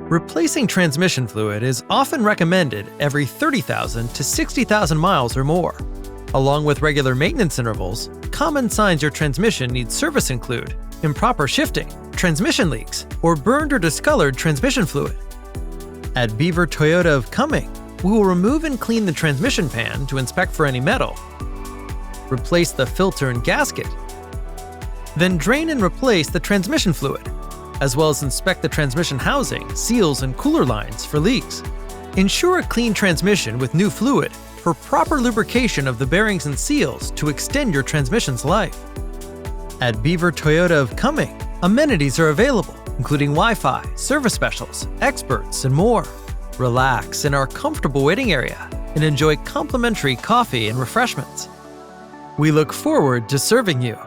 Replacing transmission fluid is often recommended every 30,000 to 60,000 miles or more. Along with regular maintenance intervals, common signs your transmission needs service include improper shifting, transmission leaks, or burned or discolored transmission fluid. At Beaver Toyota of Cumming, we will remove and clean the transmission pan to inspect for any metal, replace the filter and gasket, then drain and replace the transmission fluid, as well as inspect the transmission housing, seals, and cooler lines for leaks. Ensure a clean transmission with new fluid for proper lubrication of the bearings and seals to extend your transmission's life. At Beaver Toyota of Cumming, amenities are available, including Wi-Fi, service specials, experts, and more. Relax in our comfortable waiting area and enjoy complimentary coffee and refreshments. We look forward to serving you.